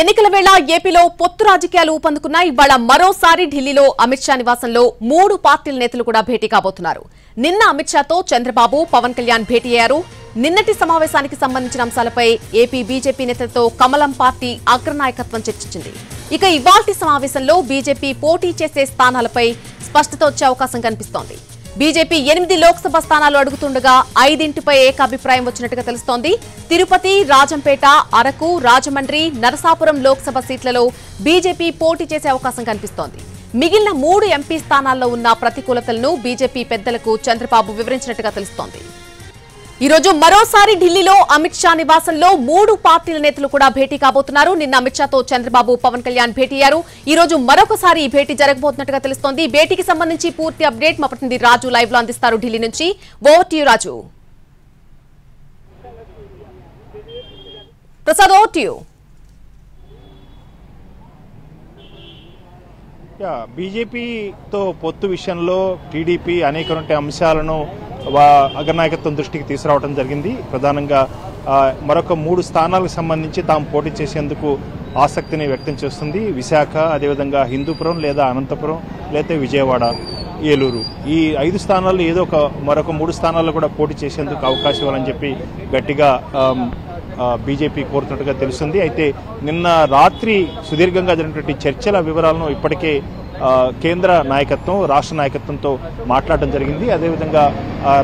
ఎన్నికల వేళ ఏపీలో పొత్తు రాజకీయాలు ఊపందుకున్నాయి. ఇవాళ మరోసారి ఢిల్లీలో అమిత్ షా నివాసంలో 3 పార్టీల నేతలు కూడా భేటీ కాబోతున్నారు. నిన్న అమిత్ షాతో చంద్రబాబు, పవన్ కళ్యాణ్ భేటీ అయ్యారు. నిన్నటి సమావేశానికి సంబంధించిన అంశాలపై ఏపీ బీజేపీ నేతలతో కమలం పార్టీ అగ్రనాయకత్వం చర్చించింది. ఇక ఇవాల్టి సమావేశంలో బీజేపీ పోటీ చేసే స్థానాలపై స్పష్టత వచ్చే అవకాశం కనిపిస్తోంది. బీజేపీ 8 లోక్సభ స్థానాలు అడుగుతుండగా 5ంటిపై ఏకాభిప్రాయం వచ్చినట్టుగా తెలుస్తోంది. తిరుపతి, రాజంపేట, అరకు, రాజమండ్రి, నరసాపురం లోక్సభ సీట్లలో బీజేపీ పోటీ చేసే అవకాశం కనిపిస్తోంది. మిగిలిన 3 ఎంపీ స్థానాల్లో ఉన్న ప్రతికూలతలను బీజేపీ పెద్దలకు చంద్రబాబు వివరించినట్టుగా తెలుస్తోంది. ఈ రోజు మరోసారి ఢిల్లీలో అమిత్ షా నివాసంలో 3 పార్టీల నేతలు కూడా భేటీ కాబోతున్నారు. నిన్న అమిత్ షాతో చంద్రబాబు, పవన్ కళ్యాణ్ భేటీ అయ్యారు. ఈ రోజు మరొకసారి ఈ భేటీ జరగబోతున్నట్టుగా తెలుస్తోంది. భేటీకి సంబంధించి పూర్తి అప్డేట్ మా ప్రతినిధి రాజు లైవ్ లో అందిస్తారు ఢిల్లీ నుంచి. Over to you Raju. Prasad, over to you. బీజేపీతో పొత్తు విషయంలో టీడీపీ అనేక అంశాలను అగ్రనాయకత్వం దృష్టికి తీసుకురావడం జరిగింది. ప్రధానంగా మరొక 3 స్థానాలకు సంబంధించి తాము పోటీ చేసేందుకు ఆసక్తిని వ్యక్తం చేస్తుంది. విశాఖ, అదేవిధంగా హిందూపురం లేదా అనంతపురం లేదా విజయవాడ, ఏలూరు, ఈ 5 స్థానాల్లో ఏదో మరొక 3 స్థానాల్లో కూడా పోటీ చేసేందుకు అవకాశం ఇవ్వాలని చెప్పి గట్టిగా బీజేపీ కోరుతున్నట్టుగా తెలుస్తుంది. అయితే నిన్న రాత్రి సుదీర్ఘంగా జరిగినటువంటి చర్చల వివరాలను ఇప్పటికే కేంద్ర నాయకత్వం, రాష్ట్ర నాయకత్వంతో మాట్లాడడం జరిగింది. అదేవిధంగా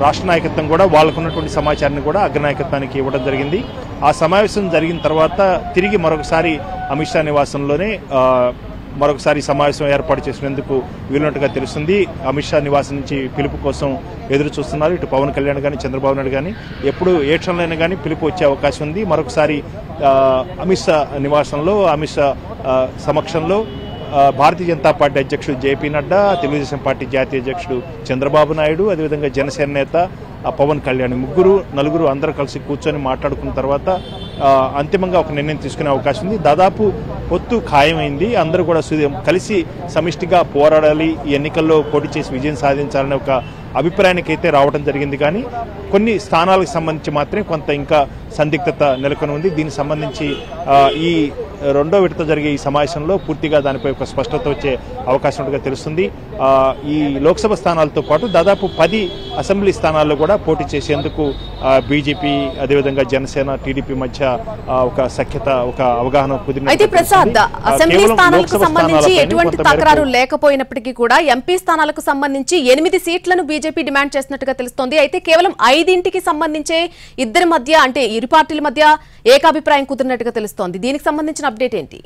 రాష్ట్ర నాయకత్వం కూడా వాళ్ళకున్నటువంటి సమాచారాన్ని కూడా అగ్రనాయకత్వానికి ఇవ్వడం జరిగింది. ఆ సమావేశం జరిగిన తర్వాత తిరిగి మరొకసారి అమిత్ షా నివాసంలోనే మరొకసారి సమావేశం ఏర్పాటు చేసినందుకు వీలున్నట్టుగా తెలుస్తుంది. అమిత్ షా నివాసం నుంచి పిలుపు కోసం ఎదురు చూస్తున్నారు. ఇటు పవన్ కళ్యాణ్ కానీ, చంద్రబాబు నాయుడు కానీ ఎప్పుడు ఏ క్షణంలో కానీ పిలుపు వచ్చే అవకాశం ఉంది. మరొకసారి అమిత్ షా నివాసంలో, అమిత్ షా సమక్షంలో భారతీయ జనతా పార్టీ అధ్యక్షుడు జేపీ నడ్డా, తెలుగుదేశం పార్టీ జాతీయ అధ్యక్షుడు చంద్రబాబు నాయుడు, అదేవిధంగా జనసేన నేత పవన్ కళ్యాణ్, 4 అందరూ కలిసి కూర్చొని మాట్లాడుకున్న తర్వాత అంతిమంగా ఒక నిర్ణయం తీసుకునే అవకాశం ఉంది. దాదాపు పొత్తు ఖాయమైంది. అందరూ కూడా కలిసి సమిష్టిగా పోరాడాలి, ఈ ఎన్నికల్లో పోటీ చేసి విజయం సాధించాలనే ఒక అభిప్రాయానికైతే రావడం జరిగింది. కానీ కొన్ని స్థానాలకు సంబంధించి మాత్రమే కొంత ఇంకా సందిగ్ధత నెలకొని ఉంది. దీనికి సంబంధించి ఈ 2వ విడత జరిగే ఈ సమావేశంలో పూర్తిగా దానిపై ఒక స్పష్టత వచ్చే అవకాశం ఉన్నట్టుగా తెలుస్తుంది. ఈ లోక్సభ స్థానాలతో పాటు దాదాపు 10 అసెంబ్లీ స్థానాల్లో కూడా పోటీ చేసేందుకు బీజేపీ, అదేవిధంగా జనసేన, టీడీపీ మధ్య ఒక సఖ్యత, ఒక అవగాహన కుదిరింది. అయితే ప్రసాద్, అసెంబ్లీ స్థానాలకు సంబంధించి ఎటువంటి తకరారు లేకపోయినప్పటికీ కూడా ఎంపీ స్థానాలకు సంబంధించి 8 సీట్లను బీజేపీ డిమాండ్ చేస్తున్నట్టుగా తెలుస్తోంది. అయితే కేవలం 5ంటికి సంబంధించే ఇద్దరి మధ్య, అంటే ఇరు పార్టీల మధ్య ఏకాభిప్రాయం కుదిరినట్టుగా తెలుస్తోంది. దీనికి సంబంధించిన అప్డేట్ ఏంటి?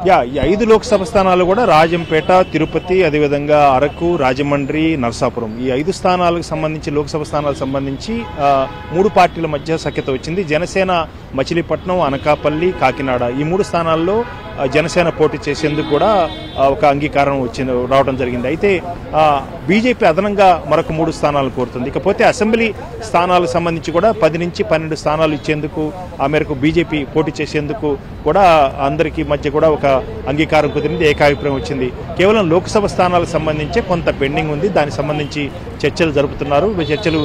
ఈ 5 లోక్సభ స్థానాలు కూడా రాజంపేట, తిరుపతి, అదేవిధంగా అరకు, రాజమండ్రి, నరసాపురం, ఈ 5 స్థానాలకు సంబంధించి, లోక్సభ స్థానాలకు సంబంధించి 3 పార్టీల మధ్య సఖ్యత వచ్చింది. జనసేన మచిలీపట్నం, అనకాపల్లి, కాకినాడ, ఈ 3 స్థానాల్లో జనసేన పోటీ చేసేందుకు కూడా ఒక అంగీకారం రావడం జరిగింది. అయితే బీజేపీ అదనంగా మరొక 3 స్థానాలు కోరుతుంది. ఇకపోతే అసెంబ్లీ స్థానాలకు సంబంధించి కూడా 10 నుంచి 12 స్థానాలు ఇచ్చేందుకు, ఆ మేరకు బీజేపీ పోటీ చేసేందుకు కూడా అందరికీ మధ్య కూడా ఒక అంగీకారం కుదిరింది, ఏకాభిప్రాయం వచ్చింది. కేవలం లోక్సభ స్థానాలకు సంబంధించి కొంత పెండింగ్ ఉంది. దానికి సంబంధించి చర్చలు జరుపుతున్నారు. చర్చలు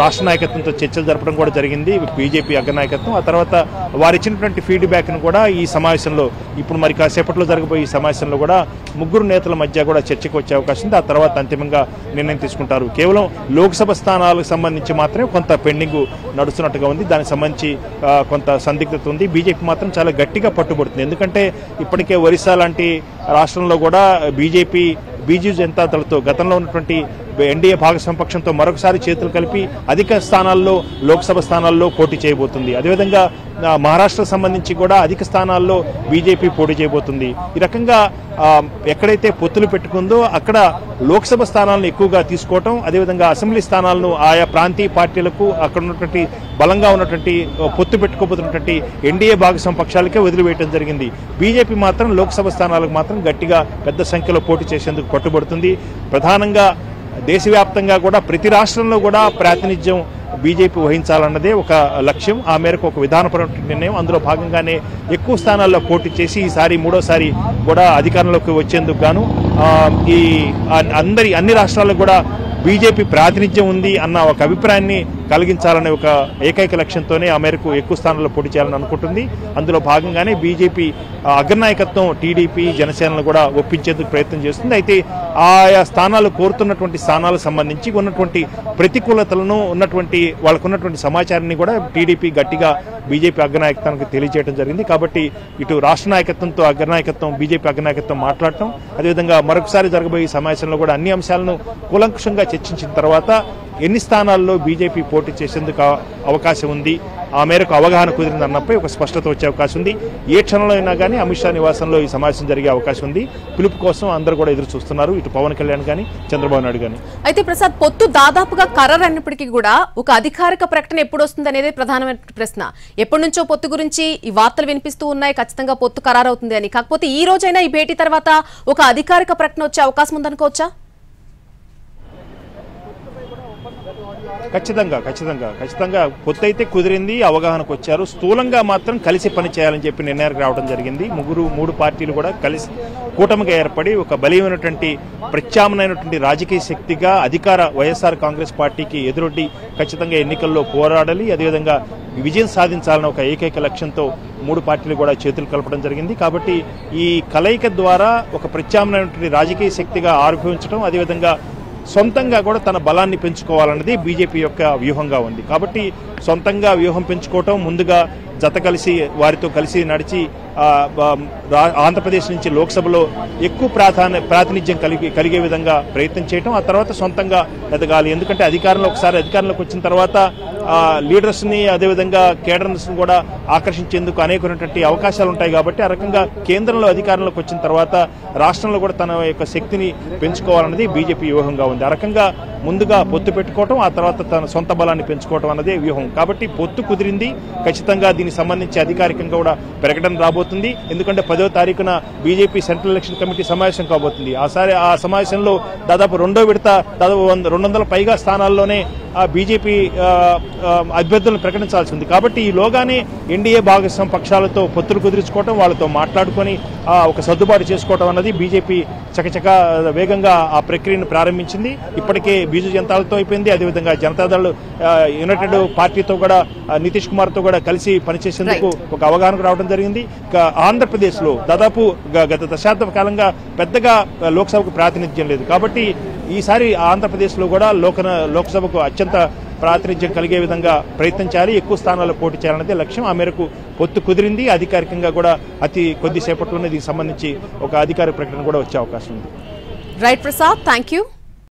రాష్ట్ర నాయకత్వంతో చర్చలు జరపడం కూడా జరిగింది, బీజేపీ అగ్రనాయకత్వం. ఆ తర్వాత వారు ఇచ్చినటువంటి ఫీడ్బ్యాక్ను కూడా ఈ సమావేశంలో, ఇప్పుడు మరి కాసేపట్లో జరగబోయే ఈ సమావేశంలో కూడా 3 నేతల మధ్య కూడా చర్చకు వచ్చే అవకాశం ఉంది. ఆ తర్వాత అంతిమంగా నిర్ణయం తీసుకుంటారు. కేవలం లోక్సభ స్థానాలకు సంబంధించి మాత్రమే కొంత పెండింగ్ నడుస్తున్నట్టుగా ఉంది. దానికి సంబంధించి కొంత సందిగ్ధత ఉంది. బీజేపీ మాత్రం చాలా గట్టిగా పట్టుబడుతుంది. ఎందుకంటే ఇప్పటికే ఒరిస్సా లాంటి రాష్ట్రంలో కూడా బీజేపీ, బీజూ జనతా దళతో గతంలో ఉన్నటువంటి ఎన్డీఏ భాగస్వామ్య పక్షంతో మరొకసారి చేతులు కలిపి అధిక స్థానాల్లో, లోక్సభ స్థానాల్లో పోటీ చేయబోతుంది. అదేవిధంగా మహారాష్ట్రకు సంబంధించి కూడా అధిక స్థానాల్లో బీజేపీ పోటీ చేయబోతుంది. ఈ రకంగా ఎక్కడైతే పొత్తులు పెట్టుకుందో అక్కడ లోక్సభ స్థానాలను ఎక్కువగా తీసుకోవటం, అదేవిధంగా అసెంబ్లీ స్థానాలను ఆయా ప్రాంతీయ పార్టీలకు, అక్కడ ఉన్నటువంటి బలంగా ఉన్నటువంటి పొత్తు పెట్టుకోబోతున్నటువంటి ఎన్డీఏ భాగస్వామ్య పక్షాలకే వదిలివేయడం జరిగింది. బీజేపీ మాత్రం లోక్సభ స్థానాలకు మాత్రం గట్టిగా పెద్ద సంఖ్యలో పోటీ చేసేందుకు పట్టుబడుతుంది. ప్రధానంగా దేశవ్యాప్తంగా కూడా ప్రతి రాష్ట్రంలో కూడా ప్రాతినిధ్యం బీజేపీ వహించాలన్నదే ఒక లక్ష్యం. ఆ మేరకు ఒక విధానపరమైన నిర్ణయం. అందులో భాగంగానే ఎక్కువ స్థానాల్లో పోటీ చేసి ఈసారి 3వసారి కూడా అధికారంలోకి వచ్చేందుకు గాను అన్ని రాష్ట్రాల్లో కూడా బీజేపీ ప్రాతినిధ్యం ఉంది అన్న ఒక అభిప్రాయాన్ని కలిగించాలనే ఒక ఏకైక లక్ష్యంతోనే ఆ మేరకు ఎక్కువ స్థానాల్లో పోటీ చేయాలని అనుకుంటుంది. అందులో భాగంగానే బీజేపీ అగ్రనాయకత్వం టీడీపీ జనసేనను కూడా ఒప్పించేందుకు ప్రయత్నం చేస్తుంది. అయితే ఆయా స్థానాలు కోరుతున్నటువంటి స్థానాలకు సంబంధించి ఉన్నటువంటి ప్రతికూలతలను వాళ్ళకున్నటువంటి సమాచారాన్ని కూడా టీడీపీ గట్టిగా బీజేపీ అగ్రనాయకత్వానికి తెలియజేయడం జరిగింది. కాబట్టి ఇటు రాష్ట్ర నాయకత్వంతో బీజేపీ అగ్రనాయకత్వం మాట్లాడటం, అదేవిధంగా మరొకసారి జరగబోయే సమావేశంలో కూడా అన్ని అంశాలను కూలంకుషంగా చర్చించిన తర్వాత ఎన్ని స్థానాల్లో బీజేపీ పోటీ చేసేందుకు అవకాశం ఉంది, ఆ మేరకు అవగాహన కుదిరింది అన్నపై ఒక స్పష్టత వచ్చే అవకాశం ఉంది. ఏ క్షణంలో అయినా కానీ అమిత్ షా నివాసంలో ఈ సమావేశం జరిగే అవకాశం ఉంది. పిలుపు కోసం అందరూ కూడా ఎదురు చూస్తున్నారు, ఇటు పవన్ కళ్యాణ్ కానీ చంద్రబాబు నాయుడు కానీ. అయితే ప్రసాద్, పొత్తు దాదాపుగా ఖరారు అయినప్పటికీ కూడా ఒక అధికారిక ప్రకటన ఎప్పుడు వస్తుంది అనేది ప్రధానమైన ప్రశ్న. ఎప్పటి నుంచో పొత్తు గురించి ఈ వార్తలు వినిపిస్తూ ఉన్నాయి, ఖచ్చితంగా పొత్తు ఖరారు అవుతుంది అని. కాకపోతే ఈ రోజైనా ఈ భేటీ తర్వాత ఒక అధికారిక ప్రకటన వచ్చే అవకాశం ఉందనుకోవచ్చా? ఖచ్చితంగా పొత్తు అయితే కుదిరింది, అవగాహనకు వచ్చారు. స్థూలంగా మాత్రం కలిసి పని చేయాలని చెప్పి నిర్ణయానికి రావడం జరిగింది. మూడు పార్టీలు కూడా కలిసి కూటమిగా ఏర్పడి ఒక బలీయమైనటువంటి ప్రత్యామ్నాయమైనటువంటి రాజకీయ శక్తిగా అధికార వైఎస్ఆర్ కాంగ్రెస్ పార్టీకి ఎదురొడ్డి ఖచ్చితంగా ఎన్నికల్లో పోరాడాలి, అదేవిధంగా విజయం సాధించాలన్న ఒక ఏకైక లక్ష్యంతో మూడు పార్టీలు కూడా చేతులు కలపడం జరిగింది. కాబట్టి ఈ కలయిక ద్వారా ఒక ప్రత్యామ్నాయమైనటువంటి రాజకీయ శక్తిగా ఆవిర్భవించడం, అదేవిధంగా సొంతంగా కూడా తన బలాన్ని పెంచుకోవాలన్నది బీజేపీ యొక్క వ్యూహంగా ఉంది. కాబట్టి సొంతంగా వ్యూహం పెంచుకోవటం, ముందుగా జత కలిసి వారితో కలిసి నడిచి ఆంధ్రప్రదేశ్ నుంచి లోక్సభలో ఎక్కువ ప్రాతినిధ్యం కలిగే విధంగా ప్రయత్నం చేయటం, ఆ తర్వాత సొంతంగా ఎదగాలి. ఎందుకంటే ఒకసారి అధికారంలోకి వచ్చిన తర్వాత లీడర్స్ని, అదేవిధంగా కేడర్స్ని కూడా ఆకర్షించేందుకు అనేకమైనటువంటి అవకాశాలు ఉంటాయి. కాబట్టి ఆ రకంగా కేంద్రంలో అధికారంలోకి వచ్చిన తర్వాత రాష్ట్రంలో కూడా తన యొక్క శక్తిని పెంచుకోవాలన్నది బీజేపీ వ్యూహంగా ఉంది. ఆ రకంగా ముందుగా పొత్తు పెట్టుకోవటం, ఆ తర్వాత తన సొంత బలాన్ని పెంచుకోవటం అన్నదే వ్యూహం. కాబట్టి పొత్తు కుదిరింది. ఖచ్చితంగా దీనికి సంబంధించి అధికారికంగా కూడా ప్రకటన రాబోతుంది. ఎందుకంటే 10వ తారీఖున బీజేపీ సెంట్రల్ ఎలక్షన్ కమిటీ సమావేశం కాబోతుంది. ఆ సమావేశంలో దాదాపు రెండో విడత 200 పైగా స్థానాల్లోనే బీజేపీ అభ్యర్థులను ప్రకటించాల్సి ఉంది. కాబట్టి ఈలోగానే ఎన్డీఏ భాగస్వామ్య పక్షాలతో పొత్తులు కుదుర్చుకోవటం, వాళ్ళతో మాట్లాడుకొని ఒక సర్దుబాటు చేసుకోవటం అన్నది బీజేపీ చకచక వేగంగా ఆ ప్రక్రియను ప్రారంభించింది. ఇప్పటికే బీజు జనతాలతో అయిపోయింది, అదేవిధంగా జనతాదళ్ యునైటెడ్ పార్టీతో కూడా నితీష్ కుమార్తో కూడా కలిసి పనిచేసేందుకు ఒక అవగాహనకు రావడం జరిగింది. ఆంధ్రప్రదేశ్ లో దాదాపు గత దశాబ్ద కాలంగా పెద్దగా లోక్సభకు ప్రాతినిధ్యం లేదు. కాబట్టి ఈసారి ఆంధ్రప్రదేశ్ లో కూడా లోక్సభకు అత్యంత ప్రాతినిధ్యం కలిగే విధంగా ప్రయత్నం చేయాలి, ఎక్కువ స్థానాల్లో పోటీ చేయాలనేది లక్ష్యం. ఆ మేరకు పొత్తు కుదిరింది. అధికారికంగా కూడా అతి కొద్దిసేపట్లోనే దీనికి సంబంధించి ఒక అధికారిక ప్రకటన కూడా వచ్చే అవకాశం ఉంది. Right Prasad, thank you.